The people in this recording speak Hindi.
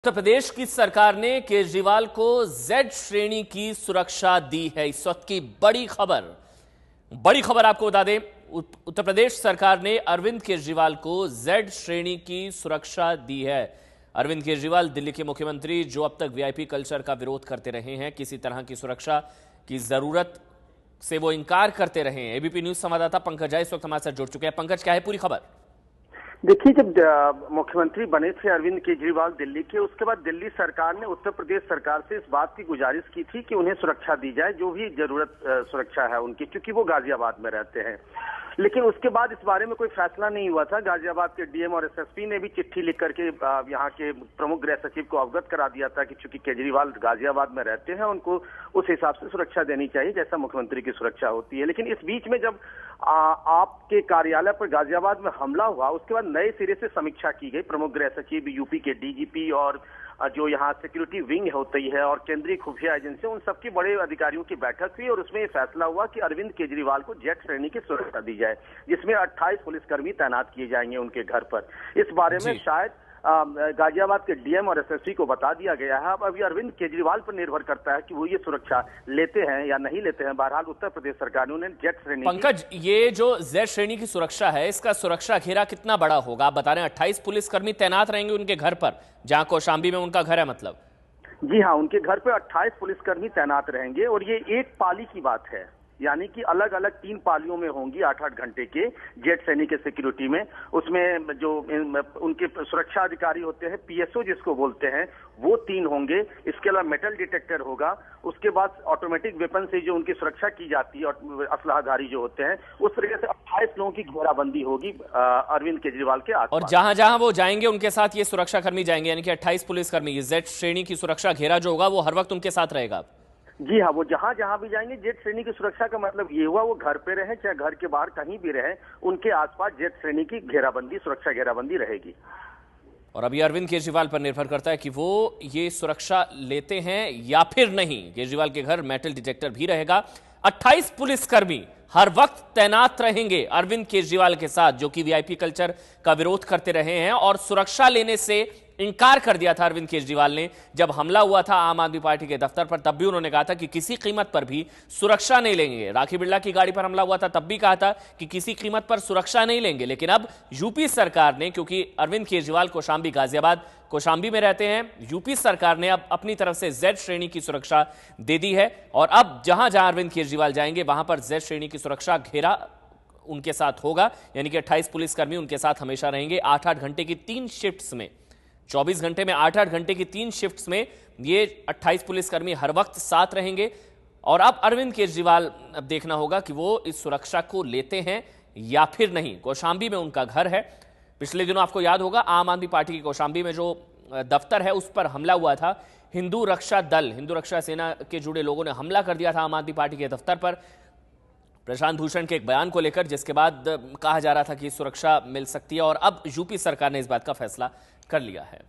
उत्तर प्रदेश की सरकार ने केजरीवाल को जेड श्रेणी की सुरक्षा दी है। इस वक्त की बड़ी खबर आपको बता दें, उत्तर प्रदेश सरकार ने अरविंद केजरीवाल को जेड श्रेणी की सुरक्षा दी है। अरविंद केजरीवाल दिल्ली के मुख्यमंत्री, जो अब तक वीआईपी कल्चर का विरोध करते रहे हैं, किसी तरह की सुरक्षा की जरूरत से वो इनकार करते रहे हैं। एबीपी न्यूज संवाददाता पंकज झा इस वक्त हमारे साथ जुड़ चुके हैं। पंकज, क्या है पूरी खबर? देखिए, जब मुख्यमंत्री बने थे अरविंद केजरीवाल दिल्ली के, उसके बाद दिल्ली सरकार ने उत्तर प्रदेश सरकार से इस बात की गुजारिश की थी कि उन्हें सुरक्षा दी जाए, जो भी जरूरत सुरक्षा है उनकी, क्योंकि वो गाजियाबाद में रहते हैं। लेकिन उसके बाद इस बारे में कोई फैसला नहीं हुआ था। गाजियाबाद के डीएम और एसएसपी ने भी चिट्ठी लिख करके यहाँ के प्रमुख गृह सचिव को अवगत करा दिया था कि चूंकि केजरीवाल गाजियाबाद में रहते हैं, उनको उस हिसाब से सुरक्षा देनी चाहिए जैसा मुख्यमंत्री की सुरक्षा होती है। लेकिन इस बीच में जब आपके कार्यालय पर गाजियाबाद में हमला हुआ, उसके बाद नए सिरे से समीक्षा की गई। प्रमुख गृह सचिव, यूपी के डीजीपी और जो यहाँ सिक्योरिटी विंग होती है और केंद्रीय खुफिया एजेंसी, उन सबके बड़े अधिकारियों की बैठक हुई और उसमें यह फैसला हुआ कि अरविंद केजरीवाल को जेड श्रेणी की सुरक्षा दी जाए, जिसमें 28 पुलिसकर्मी तैनात किए जाएंगे उनके घर पर। इस बारे में शायद गाजियाबाद के डीएम और एसएसपी को बता दिया गया है। अब अभी अरविंद केजरीवाल पर निर्भर करता है कि वो ये सुरक्षा लेते हैं या नहीं लेते हैं। बहरहाल उत्तर प्रदेश सरकार ने उन्हें जेड श्रेणी। पंकज, ये जो जेड श्रेणी की सुरक्षा है, इसका सुरक्षा घेरा कितना बड़ा होगा? आप बता रहे हैं 28 पुलिसकर्मी तैनात रहेंगे उनके घर पर, जहां कौशाम्बी में उनका घर है। मतलब जी हाँ, उनके घर पर 28 पुलिसकर्मी तैनात रहेंगे और ये एक पाली की बात है, यानी कि अलग अलग 3 पालियों में होंगी 8-8 घंटे के जेड श्रेणी के सिक्योरिटी में। उसमें जो उनके सुरक्षा अधिकारी होते हैं, पीएसओ जिसको बोलते हैं, वो 3 होंगे। इसके अलावा मेटल डिटेक्टर होगा। उसके बाद ऑटोमेटिक वेपन से जो उनकी सुरक्षा की जाती है और असलाधारी जो होते हैं, उस तरीके से 28 लोगों की घेराबंदी होगी अरविंद केजरीवाल के आसपास। और जहां जहां वो जाएंगे उनके साथ ये सुरक्षा कर्मी जाएंगे, यानी कि 28 पुलिसकर्मी। ये जेड श्रेणी की सुरक्षा घेरा जो होगा वो हर वक्त उनके साथ रहेगा। जी हाँ, वो जहां जहां भी जाएंगे। जेड श्रेणी की सुरक्षा का मतलब ये हुआ वो घर पे रहे चाहे घर के बाहर कहीं भी रहे, उनके आसपास जेड श्रेणी की घेराबंदी, सुरक्षा घेराबंदी रहेगी। और अभी अरविंद केजरीवाल पर निर्भर करता है कि वो ये सुरक्षा लेते हैं या फिर नहीं। केजरीवाल के घर मेटल डिटेक्टर भी रहेगा। 28 पुलिसकर्मी हर वक्त तैनात रहेंगे अरविंद केजरीवाल के साथ, जो कि वीआईपी कल्चर का विरोध करते रहे हैं और सुरक्षा लेने से इनकार कर दिया था अरविंद केजरीवाल ने। जब हमला हुआ था आम आदमी पार्टी के दफ्तर पर, तब भी उन्होंने कहा था कि किसी कीमत पर भी सुरक्षा नहीं लेंगे। राखी बिरला की गाड़ी पर हमला हुआ था, तब भी कहा था कि किसी कीमत पर सुरक्षा नहीं लेंगे। लेकिन अब यूपी सरकार ने, क्योंकि अरविंद केजरीवाल कौशाम्बी, गाजियाबाद कौशाम्बी में रहते हैं, यूपी सरकार ने अब अपनी तरफ से जेड श्रेणी की सुरक्षा दे दी है। और अब जहां जहां अरविंद केजरीवाल जाएंगे वहां पर जेड श्रेणी की सुरक्षा घेरा उनके साथ होगा, यानी कि 28 पुलिसकर्मी उनके साथ हमेशा रहेंगे। 8-8 घंटे की 3 शिफ्ट्स में, 24 घंटे में 8-8 घंटे की 3 शिफ्ट्स में ये 28 पुलिसकर्मी हर वक्त साथ रहेंगे। और अब अरविंद केजरीवाल, अब देखना होगा कि वो इस सुरक्षा को लेते हैं या फिर नहीं। कौशाम्बी में उनका घर है। पिछले दिनों आपको याद होगा, आम आदमी पार्टी की कौशाम्बी में जो दफ्तर है उस पर हमला हुआ था। हिंदू रक्षा दल, हिंदू रक्षा सेना के जुड़े लोगों ने हमला कर दिया था आम आदमी पार्टी के दफ्तर पर, प्रशांत भूषण के एक बयान को लेकर, जिसके बाद कहा जा रहा था कि सुरक्षा मिल सकती है। और अब यूपी सरकार ने इस बात का फैसला कर लिया है।